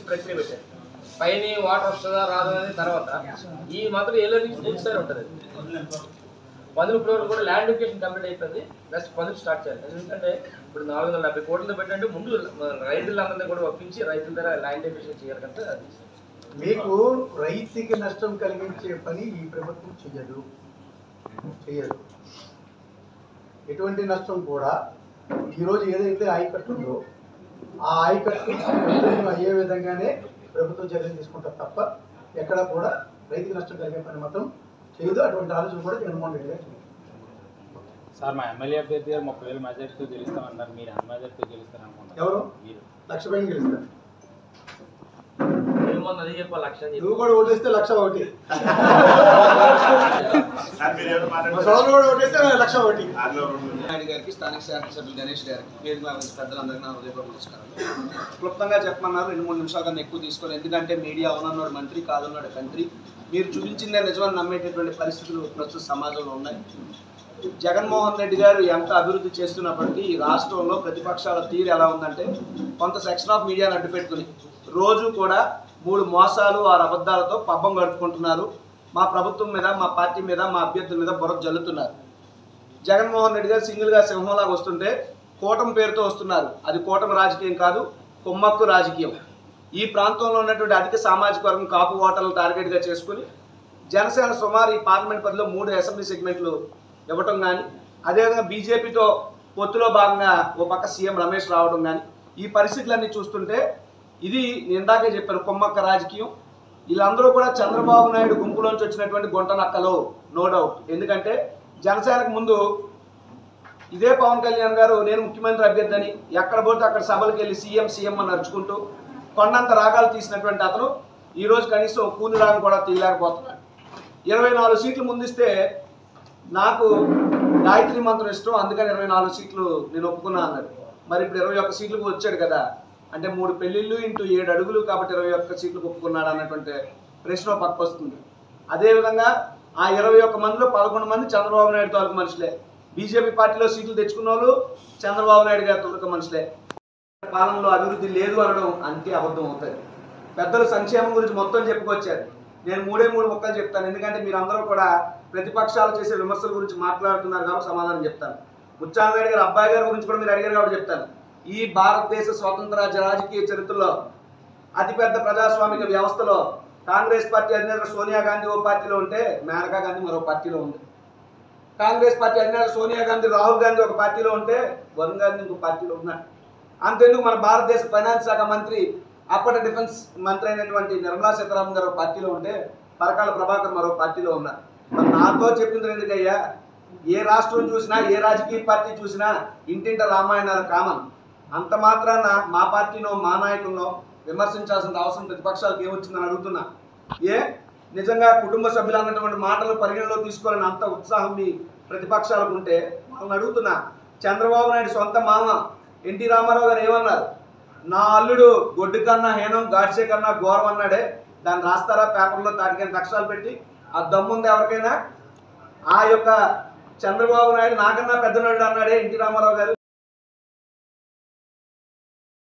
Test ప్రక్రియ పెట్టారు. పైన వాటర్ వస్తుందా రాదా అనేది తర్వాత ఈ మాత్రం ఏలో నుంచి పూర్తిసారి ఉంటుంది. పనులు ఇప్పుడు కూడా ల్యాండ్ ఎడ్యుకేషన్ కంప్లీట్ అయిపోయింది. నెక్స్ట్ పనులు స్టార్ట్ చేయాలి. ఎందుకంటే ఇప్పుడు 470 కోట్లు పెట్టంటే ముందు రైతులందరినీ కూడా ఒప్పించి రైతుల దగ్గర ల్యాండ్ ఎడ్యుకేషన్ చేయాలి కంటే అది మీకు రైతుకి నష్టం కలిగించే పని ఈ ప్రభుత్వం చేయదు. ఎటువంటి నష్టం కూడా ఈరోజు ఏదైతే ఆయకట్టు ఉందో ఆ ఆయకట్టు అయ్యే విధంగానే ప్రభుత్వం చర్యలు తీసుకుంటారు తప్ప ఎక్కడ కూడా రైతుకి నష్టం కలిగే పని మాత్రం చేయదు. అటువంటి ఆలోచన కూడా జగన్మోహన్ రెడ్డి గారు. సార్ మా ఎమ్మెల్యే అభ్యర్థి గారు 30,000 మెజార్టీతో గెలుస్తామన్నారు. మీరు అన్న మెజార్టీతో గెలుస్తారు అనుకుంటారు. ఎవరు మీరు 1,00,000 పైన గెలుస్తారు. అది చెప్పాలి. 1,00,000 నువ్వు కూడా ఓటేస్తే 1,00,000 కూడా ఓటేస్తే 1,00,000. నాయుడు గారికి, స్థానిక శాసనసభ్యులు గణేష్ గారికి, వేదిక పెద్దలందరికీ నా హృదయపూర్వక నమస్కారం. క్లుప్తంగా చెప్పమన్నారు, 2-3 నిమిషాల కన్నా ఎక్కువ తీసుకోవాలి. ఎందుకంటే మీడియా అవునన్నాడు మంత్రి, కాదన్నాడు కంత్రి. మీరు చూపించిందే నిజమని నమ్మేటటువంటి పరిస్థితులు ప్రస్తుత సమాజంలో ఉన్నాయి. జగన్మోహన్ రెడ్డి గారు ఎంత అభివృద్ధి చేస్తున్నప్పటికీ ఈ రాష్ట్రంలో ప్రతిపక్షాల తీరు ఎలా ఉందంటే, కొంత సెక్షన్ ఆఫ్ మీడియాను అడ్డు పెట్టుకుని రోజు కూడా 3 మోసాలు 6 అబద్ధాలతో పబ్బం గడుపుకుంటున్నారు. మా ప్రభుత్వం మీద, మా పార్టీ మీద, మా అభ్యర్థుల మీద బురద జల్లుతున్నారు. జగన్మోహన్ రెడ్డి గారు సింగిల్గా సింహంలాగా వస్తుంటే కూటమి పేరుతో వస్తున్నారు. అది కూటమి రాజకీయం కాదు, కుమ్మక్కు రాజకీయం. ఈ ప్రాంతంలో ఉన్నటువంటి అధిక సామాజిక వర్గం కాపు ఓటర్లను టార్గెట్గా చేసుకుని జనసేన సుమారు ఈ పార్లమెంట్ పరిధిలో 3 అసెంబ్లీ సెగ్మెంట్లు ఇవ్వటం కానీ, అదేవిధంగా బీజేపీతో పొత్తులో భాగంగా ఓ పక్క సీఎం రమేష్ రావడం కానీ, ఈ పరిస్థితులన్నీ చూస్తుంటే ఇది ఇందాకే చెప్పారు కొమ్మక్క రాజకీయం. వీళ్ళందరూ కూడా చంద్రబాబు నాయుడు గుంపులోంచి వచ్చినటువంటి గుంట నక్కలు, నో డౌట్. ఎందుకంటే జనసేనకు ముందు ఇదే పవన్ కళ్యాణ్ గారు నేను ముఖ్యమంత్రి అభ్యర్థి అని ఎక్కడ పోతే అక్కడ సభలకు వెళ్ళి సీఎం అని నడుచుకుంటూ కొండంత రాగాలు తీసినటువంటి అతను ఈరోజు కనీసం కూని రాగం కూడా తీయలేకపోతున్నాడు. 24 సీట్లు ముందిస్తే నాకు గాయత్రి మంత్రం ఇష్టం, అందుకని 24 సీట్లు నేను ఒప్పుకున్నా అన్నాడు. మరి ఇప్పుడు 21 సీట్లకు వచ్చాడు కదా, అంటే 3 పెళ్లిళ్ళు ఇంటూ 7 అడుగులు కాబట్టి 21 సీట్లు ఒప్పుకున్నాడు అన్నటువంటి ప్రశ్న పక్క వస్తుంది. అదేవిధంగా ఆ 21 మందిలో 11 మంది చంద్రబాబు నాయుడు తాలూకు మనుషులే. బీజేపీ పార్టీలో సీట్లు తెచ్చుకున్న వాళ్ళు చంద్రబాబు నాయుడు గారి తాలూకు మనుషులే. పాలనలో అభివృద్ధి లేదు అనడం అంతే అబద్ధం అవుతుంది. పెద్దలు సంక్షేమం గురించి మొత్తం చెప్పుకొచ్చారు. నేను 3 ముక్కలు చెప్తాను, ఎందుకంటే మీరు అందరూ కూడా ప్రతిపక్షాలు చేసే విమర్శల గురించి మాట్లాడుతున్నారు కాబట్టి సమాధానం చెప్తాను. ముత్యాలనాయుడు గారు అబ్బాయి గారి గురించి కూడా మీరు అడిగారు కాబట్టి చెప్తాను. ఈ భారతదేశ స్వతంత్ర రాజకీయ చరిత్రలో అతిపెద్ద ప్రజాస్వామిక వ్యవస్థలో కాంగ్రెస్ పార్టీ అధినేత సోనియా గాంధీ ఓ పార్టీలో ఉంటే మేనకా గాంధీ మరో పార్టీలో ఉంది. కాంగ్రెస్ పార్టీ అధినేత సోనియా గాంధీ, రాహుల్ గాంధీ ఒక పార్టీలో ఉంటే వరుణ్ గాంధీ ఇంకో పార్టీలో ఉన్నాడు. అంతేందుకు మన భారతదేశ ఫైనాన్స్ శాఖ మంత్రి, అప్పటి డిఫెన్స్ మంత్రి అయినటువంటి నిర్మలా సీతారామన్ గారు ఒక పార్టీలో ఉంటే పరకాల ప్రభాకర్ మరో పార్టీలో ఉన్నారు. మరి నాతో చెప్పింది ఎందుకయ్యా, ఏ రాష్ట్రం చూసినా ఏ రాజకీయ పార్టీ చూసినా ఇంటింట రామాయణాలు కామన్. అంత మాత్రాన మా పార్టీనో మా నాయకుల్లో విమర్శించాల్సిన అవసరం ప్రతిపక్షాలకు ఏమొచ్చిందని అడుగుతున్నా. నిజంగా కుటుంబ సభ్యులు అన్నటువంటి మాటలు పరిగణలో తీసుకోవాలని అంత ఉత్సాహం మీ ప్రతిపక్షాలకు ఉంటే వాళ్ళని అడుగుతున్నా. చంద్రబాబు నాయుడు సొంత మామ ఎన్టీ రామారావు గారు ఏమన్నారు, నా అల్లుడు గొడ్డు కన్నా హీనం, గాడ్సే కన్నా ఘోరం అన్నాడే. దాన్ని రాస్తారా పేపర్లో తాటికైన అక్షరాలు పెట్టి? ఆ దమ్ముంది ఎవరికైనా? ఆ యొక్క చంద్రబాబు నాయుడు నాకన్నా పెద్ద నాయుడు అన్నాడే ఎన్టీ రామారావు గారు.